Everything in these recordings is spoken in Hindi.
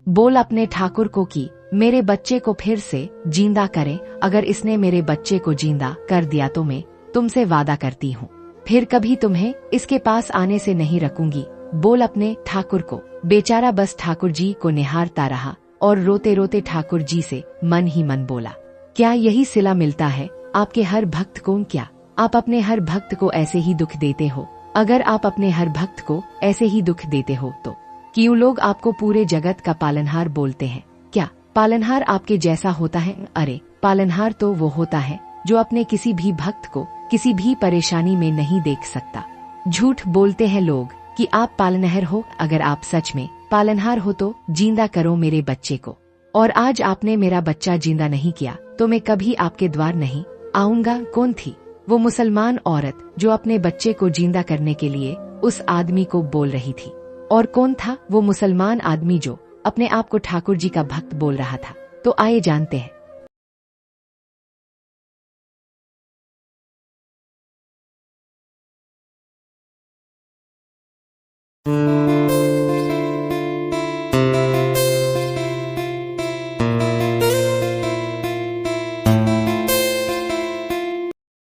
बोल अपने ठाकुर को कि मेरे बच्चे को फिर से जिंदा करें। अगर इसने मेरे बच्चे को जिंदा कर दिया तो मैं तुमसे वादा करती हूँ फिर कभी तुम्हें इसके पास आने से नहीं रखूंगी। बोल अपने ठाकुर को। बेचारा बस ठाकुर जी को निहारता रहा और रोते रोते ठाकुर जी से मन ही मन बोला, क्या यही सिला मिलता है आपके हर भक्त को? क्या आप अपने हर भक्त को ऐसे ही दुख देते हो? अगर आप अपने हर भक्त को ऐसे ही दुख देते हो तो क्यों लोग आपको पूरे जगत का पालनहार बोलते हैं? क्या पालनहार आपके जैसा होता है? अरे पालनहार तो वो होता है जो अपने किसी भी भक्त को किसी भी परेशानी में नहीं देख सकता। झूठ बोलते हैं लोग कि आप पालनहार हो। अगर आप सच में पालनहार हो तो जिंदा करो मेरे बच्चे को। और आज आपने मेरा बच्चा जिंदा नहीं किया तो मैं कभी आपके द्वार नहीं आऊंगा। कौन थी वो मुसलमान औरत जो अपने बच्चे को जिंदा करने के लिए उस आदमी को बोल रही थी? और कौन था वो मुसलमान आदमी जो अपने आप को ठाकुर जी का भक्त बोल रहा था? तो आइए जानते हैं।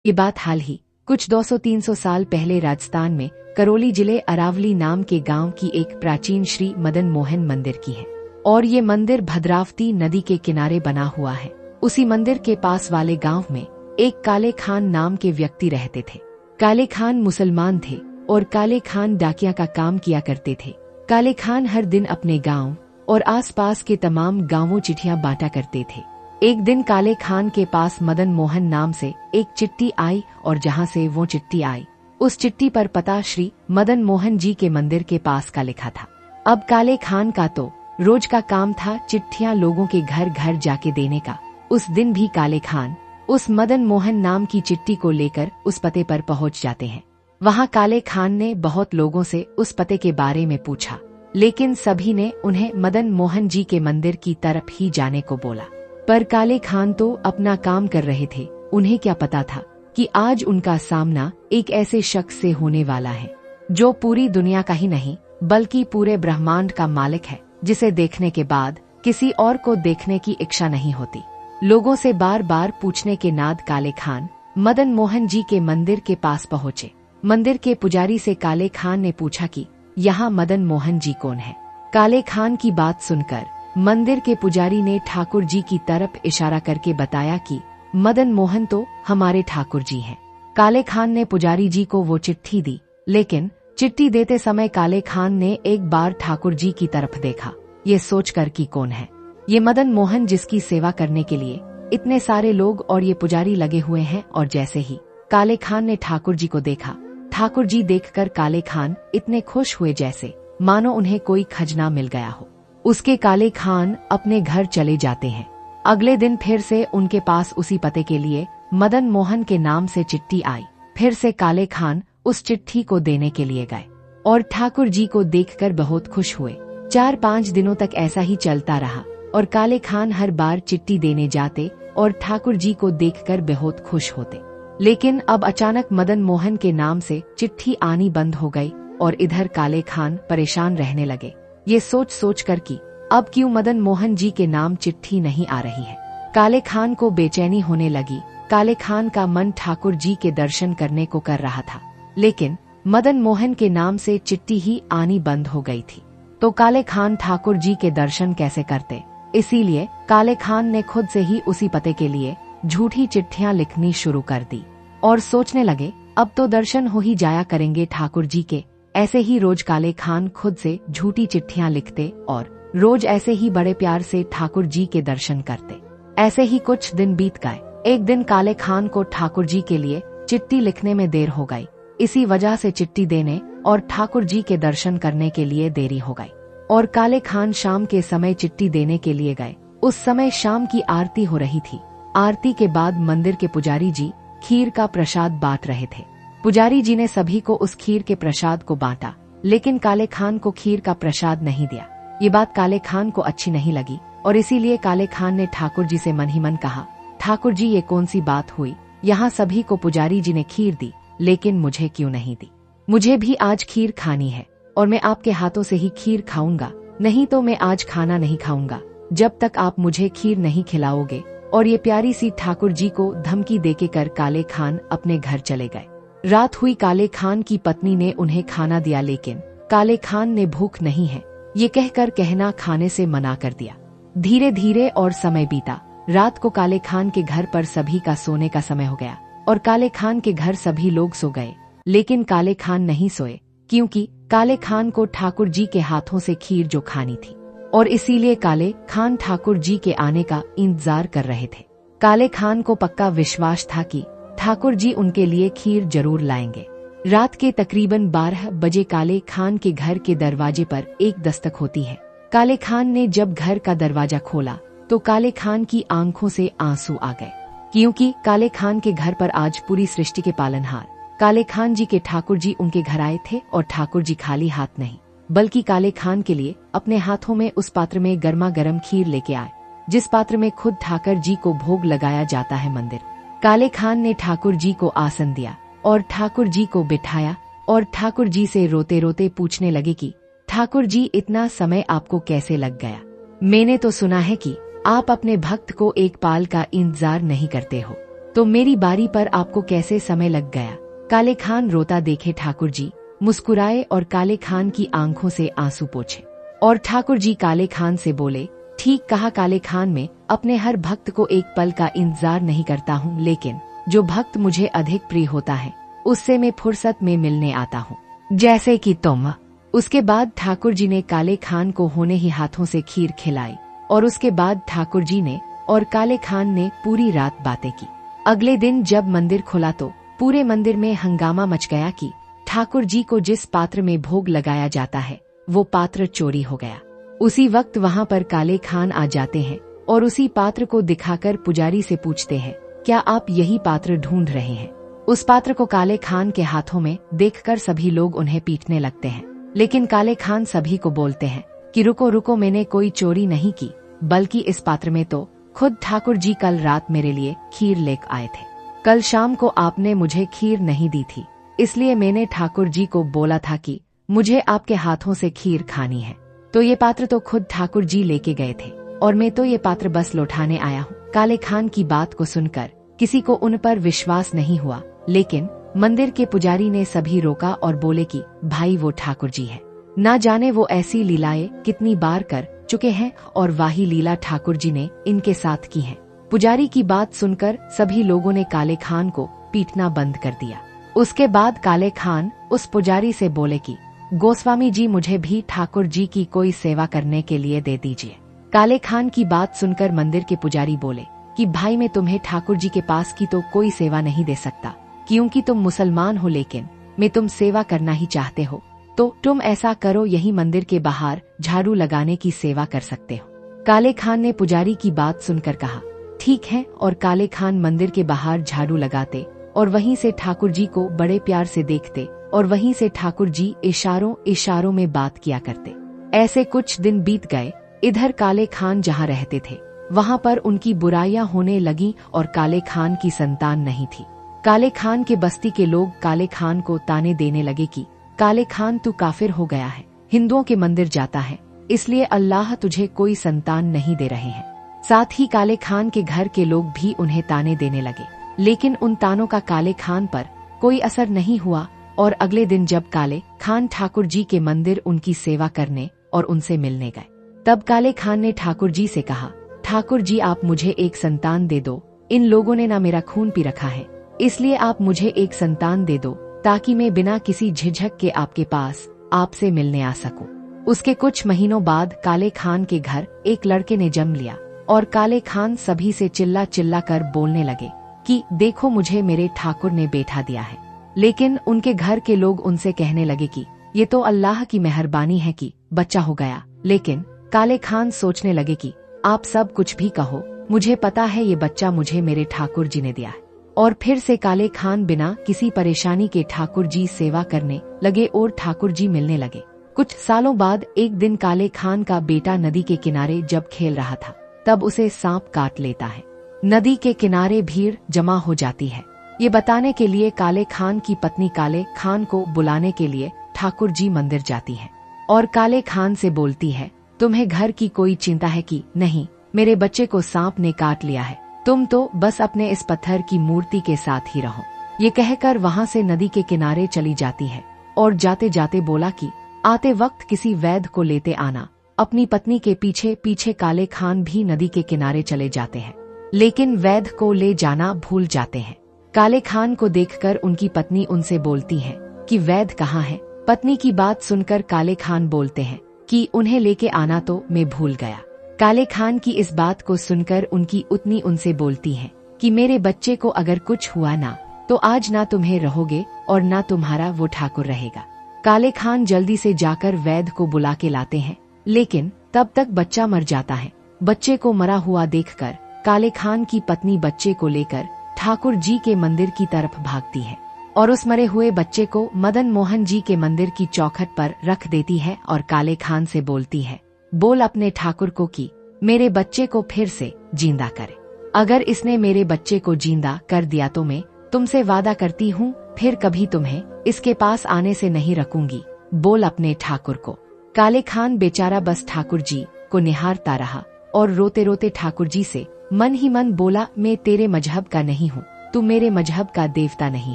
ये बात हाल ही कुछ 200-300 साल पहले राजस्थान में करौली जिले अरावली नाम के गांव की एक प्राचीन श्री मदन मोहन मंदिर की है। और ये मंदिर भद्रावती नदी के किनारे बना हुआ है। उसी मंदिर के पास वाले गांव में एक काले खान नाम के व्यक्ति रहते थे। काले खान मुसलमान थे और काले खान डाकिया का काम किया करते थे। काले खान हर दिन अपने गांव और आसपास के तमाम गांवों चिट्ठियां बांटा करते थे। एक दिन काले खान के पास मदन मोहन नाम से एक चिट्ठी आई और जहां से वो चिट्ठी आई उस चिट्ठी पर पता श्री मदन मोहन जी के मंदिर के पास का लिखा था। अब काले खान का तो रोज का काम था चिट्ठियां लोगों के घर घर जाके देने का। उस दिन भी काले खान उस मदन मोहन नाम की चिट्ठी को लेकर उस पते पर पहुंच जाते हैं। वहां काले खान ने बहुत लोगों से उस पते के बारे में पूछा, लेकिन सभी ने उन्हें मदन मोहन जी के मंदिर की तरफ ही जाने को बोला। पर काले खान तो अपना काम कर रहे थे। उन्हें क्या पता था कि आज उनका सामना एक ऐसे शख्स से होने वाला है जो पूरी दुनिया का ही नहीं बल्कि पूरे ब्रह्मांड का मालिक है, जिसे देखने के बाद किसी और को देखने की इच्छा नहीं होती। लोगों से बार बार पूछने के नाद काले खान मदन मोहन जी के मंदिर के पास पहुँचे। मंदिर के पुजारी से काले खान ने पूछा कि यहाँ मदन मोहन जी कौन है? काले खान की बात सुनकर मंदिर के पुजारी ने ठाकुर जी की तरफ इशारा करके बताया कि मदन मोहन तो हमारे ठाकुर जी हैं। काले खान ने पुजारी जी को वो चिट्ठी दी, लेकिन चिट्ठी देते समय काले खान ने एक बार ठाकुर जी की तरफ देखा, ये सोचकर कि कौन है ये मदन मोहन जिसकी सेवा करने के लिए इतने सारे लोग और ये पुजारी लगे हुए हैं। और जैसे ही काले खान ने ठाकुर जी को देखा, ठाकुर जी देखकर काले खान इतने खुश हुए जैसे मानो उन्हें कोई खजाना मिल गया हो। उसके काले खान अपने घर चले जाते हैं। अगले दिन फिर से उनके पास उसी पते के लिए मदन मोहन के नाम से चिट्ठी आई। फिर से काले खान उस चिट्ठी को देने के लिए गए और ठाकुर जी को देखकर बहुत खुश हुए। 4-5 दिनों तक ऐसा ही चलता रहा और काले खान हर बार चिट्ठी देने जाते और ठाकुर जी को देखकर बहुत खुश होते। लेकिन अब अचानक मदन मोहन के नाम से चिट्ठी आनी बंद हो गई और इधर काले खान परेशान रहने लगे, ये सोच सोच कर कि अब क्यों मदन मोहन जी के नाम चिट्ठी नहीं आ रही है। काले खान को बेचैनी होने लगी। काले खान का मन ठाकुर जी के दर्शन करने को कर रहा था, लेकिन मदन मोहन के नाम से चिट्ठी ही आनी बंद हो गई थी। तो काले खान ठाकुर जी के दर्शन कैसे करते? इसीलिए काले खान ने खुद से ही उसी पते के लिए झूठी चिट्ठियां लिखनी शुरू कर दी और सोचने लगे अब तो दर्शन हो ही जाया करेंगे ठाकुर जी के। ऐसे ही रोज काले खान खुद से झूठी चिट्ठियां लिखते और रोज ऐसे ही बड़े प्यार से ठाकुर जी के दर्शन करते। ऐसे ही कुछ दिन बीत गए। एक दिन काले खान को ठाकुर जी के लिए चिट्ठी लिखने में देर हो गई। इसी वजह से चिट्ठी देने और ठाकुर जी के दर्शन करने के लिए देरी हो गई और काले खान शाम के समय चिट्ठी देने के लिए गए। उस समय शाम की आरती हो रही थी। आरती के बाद मंदिर के पुजारी जी खीर का प्रसाद बांट रहे थे। पुजारी जी ने सभी को उस खीर के प्रसाद को बांटा, लेकिन काले खान को खीर का प्रसाद नहीं दिया। ये बात काले खान को अच्छी नहीं लगी और इसीलिए काले खान ने ठाकुर जी से मन ही मन कहा, ठाकुर जी ये कौन सी बात हुई? यहाँ सभी को पुजारी जी ने खीर दी, लेकिन मुझे क्यों नहीं दी? मुझे भी आज खीर खानी है और मैं आपके हाथों से ही खीर खाऊंगा। नहीं तो मैं आज खाना नहीं खाऊंगा जब तक आप मुझे खीर नहीं खिलाओगे। और ये प्यारी सी ठाकुर जी को धमकी देके कर काले खान अपने घर चले गए। रात हुई, काले खान की पत्नी ने उन्हें खाना दिया, लेकिन काले खान ने भूख नहीं है ये कहकर कहना खाने से मना कर दिया। धीरे धीरे और समय बीता। रात को काले खान के घर पर सभी का सोने का समय हो गया और काले खान के घर सभी लोग सो गए, लेकिन काले खान नहीं सोए, क्योंकि काले खान को ठाकुर जी के हाथों से खीर जो खानी थी, और इसीलिए काले खान ठाकुर जी के आने का इंतजार कर रहे थे। काले खान को पक्का विश्वास था कि ठाकुर जी उनके लिए खीर जरूर लाएंगे। रात के तकरीबन 12 बजे काले खान के घर के दरवाजे पर एक दस्तक होती है। काले खान ने जब घर का दरवाजा खोला तो काले खान की आंखों से आंसू आ गए, क्योंकि काले खान के घर पर आज पूरी सृष्टि के पालनहार काले खान जी के ठाकुर जी उनके घर आए थे। और ठाकुर जी खाली हाथ नहीं, बल्कि काले खान के लिए अपने हाथों में उस पात्र में गर्मा गर्म खीर लेके आए, जिस पात्र में खुद ठाकुर जी को भोग लगाया जाता है मंदिर। काले खान ने ठाकुर जी को आसन दिया और ठाकुर जी को बिठाया और ठाकुर जी से रोते रोते पूछने लगे कि ठाकुर जी, इतना समय आपको कैसे लग गया? मैंने तो सुना है कि आप अपने भक्त को एक पाल का इंतजार नहीं करते हो, तो मेरी बारी पर आपको कैसे समय लग गया? काले खान रोता देखे ठाकुर जी मुस्कुराए और काले खान की आंखों से आंसू पोंछे, और ठाकुर जी काले खान से बोले, ठीक कहा काले खान, मैं अपने हर भक्त को एक पल का इंतजार नहीं करता हूँ, लेकिन जो भक्त मुझे अधिक प्रिय होता है उससे मैं फुर्सत में मिलने आता हूँ, जैसे कि तुम। उसके बाद ठाकुर जी ने काले खान को होने ही हाथों से खीर खिलाई और उसके बाद ठाकुर जी ने और काले खान ने पूरी रात बातें की। अगले दिन जब मंदिर खुला तो पूरे मंदिर में हंगामा मच गया कि ठाकुर जी को जिस पात्र में भोग लगाया जाता है वो पात्र चोरी हो गया। उसी वक्त वहाँ पर काले खान आ जाते हैं और उसी पात्र को दिखाकर पुजारी से पूछते हैं, क्या आप यही पात्र ढूंढ रहे हैं? उस पात्र को काले खान के हाथों में देखकर सभी लोग उन्हें पीटने लगते हैं, लेकिन काले खान सभी को बोलते हैं कि रुको रुको, मैंने कोई चोरी नहीं की, बल्कि इस पात्र में तो खुद ठाकुर जी कल रात मेरे लिए खीर लेकर आए थे। कल शाम को आपने मुझे खीर नहीं दी थी, इसलिए मैंने ठाकुर जी को बोला था कि मुझे आपके हाथों से खीर खानी है, तो ये पात्र तो खुद ठाकुर जी लेके गए थे और मैं तो ये पात्र बस लौटाने आया हूँ। काले खान की बात को सुनकर किसी को उन पर विश्वास नहीं हुआ, लेकिन मंदिर के पुजारी ने सभी रोका और बोले कि भाई, वो ठाकुर जी है, ना जाने वो ऐसी लीलाएं कितनी बार कर चुके हैं और वही लीला ठाकुर जी ने इनके साथ की है। पुजारी की बात सुनकर सभी लोगों ने काले खान को पीटना बंद कर दिया। उसके बाद काले खान उस पुजारी से बोले कि गोस्वामी जी, मुझे भी ठाकुर जी की कोई सेवा करने के लिए दे दीजिए। काले खान की बात सुनकर मंदिर के पुजारी बोले कि भाई, मैं तुम्हें ठाकुर जी के पास की तो कोई सेवा नहीं दे सकता, क्योंकि तुम मुसलमान हो, लेकिन मैं तुम सेवा करना ही चाहते हो तो तुम ऐसा करो, यही मंदिर के बाहर झाड़ू लगाने की सेवा कर सकते हो। काले खान ने पुजारी की बात सुनकर कहा, ठीक है, और काले खान मंदिर के बाहर झाड़ू लगाते और वहीं से ठाकुर जी को बड़े प्यार से देखते और वहीं से ठाकुर जी इशारों इशारों में बात किया करते। ऐसे कुछ दिन बीत गए। इधर काले खान जहाँ रहते थे वहाँ पर उनकी बुराइयां होने लगी और काले खान की संतान नहीं थी। काले खान के बस्ती के लोग काले खान को ताने देने लगे कि काले खान, तू काफिर हो गया है, हिंदुओं के मंदिर जाता है, इसलिए अल्लाह तुझे कोई संतान नहीं दे रहे हैं। साथ ही काले खान के घर के लोग भी उन्हें ताने देने लगे, लेकिन उन तानों का काले खान पर कोई असर नहीं हुआ। और अगले दिन जब काले खान ठाकुर जी के मंदिर उनकी सेवा करने और उनसे मिलने गए, तब काले खान ने ठाकुर जी से कहा, ठाकुर जी, आप मुझे एक संतान दे दो, इन लोगों ने ना मेरा खून पी रखा है, इसलिए आप मुझे एक संतान दे दो ताकि मैं बिना किसी झिझक के आपके पास आपसे मिलने आ सकूं। उसके कुछ महीनों बाद काले खान के घर एक लड़के ने जन्म लिया और काले खान सभी से चिल्ला चिल्ला कर बोलने लगे कि देखो, मुझे मेरे ठाकुर ने बेटा दिया है। लेकिन उनके घर के लोग उनसे कहने लगे कि ये तो अल्लाह की मेहरबानी है कि बच्चा हो गया। लेकिन काले खान सोचने लगे कि आप सब कुछ भी कहो, मुझे पता है ये बच्चा मुझे मेरे ठाकुर जी ने दिया है। और फिर से काले खान बिना किसी परेशानी के ठाकुर जी सेवा करने लगे और ठाकुर जी मिलने लगे। कुछ सालों बाद एक दिन काले खान का बेटा नदी के किनारे जब खेल रहा था, तब उसे सांप काट लेता है। नदी के किनारे भीड़ जमा हो जाती है। ये बताने के लिए काले खान की पत्नी काले खान को बुलाने के लिए ठाकुर जी मंदिर जाती है और काले खान से बोलती है, तुम्हें घर की कोई चिंता है कि नहीं? मेरे बच्चे को सांप ने काट लिया है, तुम तो बस अपने इस पत्थर की मूर्ति के साथ ही रहो। ये कहकर वहाँ से नदी के किनारे चली जाती है और जाते जाते बोला कि आते वक्त किसी वैद्य को लेते आना। अपनी पत्नी के पीछे पीछे काले खान भी नदी के किनारे चले जाते हैं, लेकिन वैद्य को ले जाना भूल जाते हैं। काले खान को देखकर उनकी पत्नी उनसे बोलती है कि वैद्य कहाँ है? पत्नी की बात सुनकर काले खान बोलते हैं कि उन्हें लेके आना तो मैं भूल गया। काले खान की इस बात को सुनकर उनकी उतनी उनसे बोलती है कि मेरे बच्चे को अगर कुछ हुआ ना तो आज ना तुम्हें रहोगे और ना तुम्हारा वो ठाकुर रहेगा। काले खान जल्दी से जाकर वैद्य को बुला के लाते हैं, लेकिन तब तक बच्चा मर जाता है। बच्चे को मरा हुआ देखकर काले खान की पत्नी बच्चे को लेकर ठाकुर जी के मंदिर की तरफ भागती है और उस मरे हुए बच्चे को मदन मोहन जी के मंदिर की चौखट पर रख देती है और काले खान से बोलती है, बोल अपने ठाकुर को कि मेरे बच्चे को फिर से जिंदा करे। अगर इसने मेरे बच्चे को जिंदा कर दिया तो मैं तुमसे वादा करती हूँ फिर कभी तुम्हें इसके पास आने से नहीं रखूंगी। बोल अपने ठाकुर को। काले खान बेचारा बस ठाकुर जी को निहारता रहा और रोते रोते ठाकुर जी से मन ही मन बोला, मैं तेरे मजहब का नहीं हूँ, तू मेरे मजहब का देवता नहीं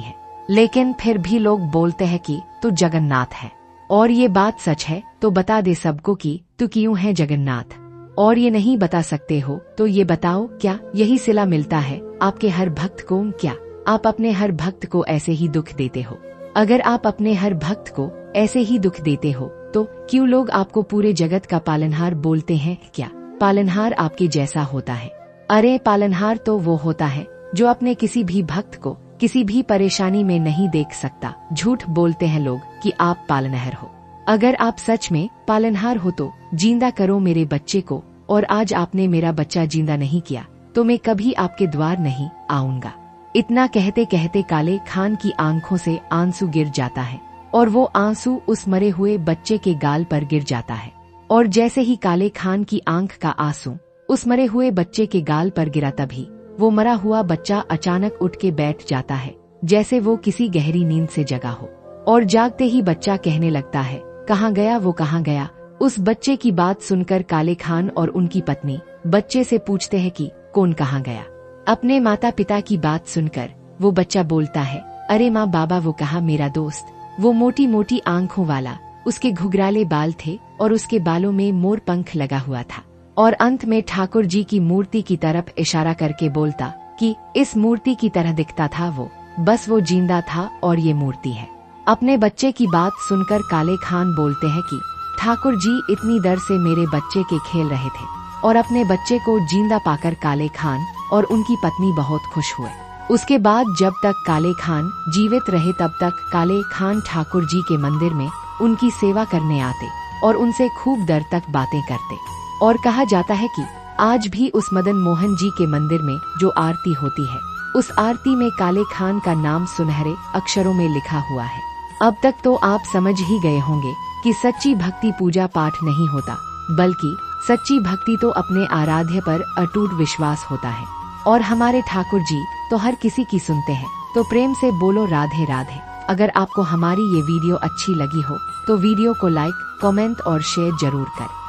है, लेकिन फिर भी लोग बोलते हैं कि तू जगन्नाथ है और ये बात सच है तो बता दे सबको कि तू क्यों है जगन्नाथ। और ये नहीं बता सकते हो तो ये बताओ, क्या यही सिला मिलता है आपके हर भक्त को? क्या आप अपने हर भक्त को ऐसे ही दुख देते हो? अगर आप अपने हर भक्त को ऐसे ही दुख देते हो तो क्यों लोग आपको पूरे जगत का पालनहार बोलते हैं? क्या पालनहार आपके जैसा होता है? अरे पालनहार तो वो होता है जो अपने किसी भी भक्त को किसी भी परेशानी में नहीं देख सकता। झूठ बोलते हैं लोग कि आप पालनहार हो। अगर आप सच में पालनहार हो तो जिंदा करो मेरे बच्चे को, और आज आपने मेरा बच्चा जिंदा नहीं किया तो मैं कभी आपके द्वार नहीं आऊंगा। इतना कहते कहते काले खान की आंखों से आंसू गिर जाता है और वो आंसू उस मरे हुए बच्चे के गाल पर गिर जाता है। और जैसे ही काले खान की आंख का आंसू उस मरे हुए बच्चे के गाल पर गिरा तभी वो मरा हुआ बच्चा अचानक उठ के बैठ जाता है, जैसे वो किसी गहरी नींद से जगा हो। और जागते ही बच्चा कहने लगता है, कहाँ गया वो, कहाँ गया? उस बच्चे की बात सुनकर काले खान और उनकी पत्नी बच्चे से पूछते हैं कि कौन कहाँ गया? अपने माता पिता की बात सुनकर वो बच्चा बोलता है, अरे माँ बाबा वो कहा मेरा दोस्त, वो मोटी मोटी आंखों वाला, उसके घुघराले बाल थे और उसके बालों में मोर पंख लगा हुआ था। और अंत में ठाकुर जी की मूर्ति की तरफ इशारा करके बोलता कि इस मूर्ति की तरह दिखता था वो, बस वो जिंदा था और ये मूर्ति है। अपने बच्चे की बात सुनकर काले खान बोलते हैं कि ठाकुर जी इतनी देर से मेरे बच्चे के खेल रहे थे और अपने बच्चे को जिंदा पाकर काले खान और उनकी पत्नी बहुत खुश हुए। उसके बाद जब तक काले खान जीवित रहे तब तक काले खान ठाकुर जी के मंदिर में उनकी सेवा करने आते और उनसे खूब देर तक बातें करते। और कहा जाता है कि आज भी उस मदन मोहन जी के मंदिर में जो आरती होती है उस आरती में काले खान का नाम सुनहरे अक्षरों में लिखा हुआ है। अब तक तो आप समझ ही गए होंगे कि सच्ची भक्ति पूजा पाठ नहीं होता, बल्कि सच्ची भक्ति तो अपने आराध्य पर अटूट विश्वास होता है। और हमारे ठाकुर जी तो हर किसी की सुनते हैं। तो प्रेम से बोलो राधे राधे। अगर आपको हमारी ये वीडियो अच्छी लगी हो तो वीडियो को लाइक, कमेंट और शेयर जरूर करें।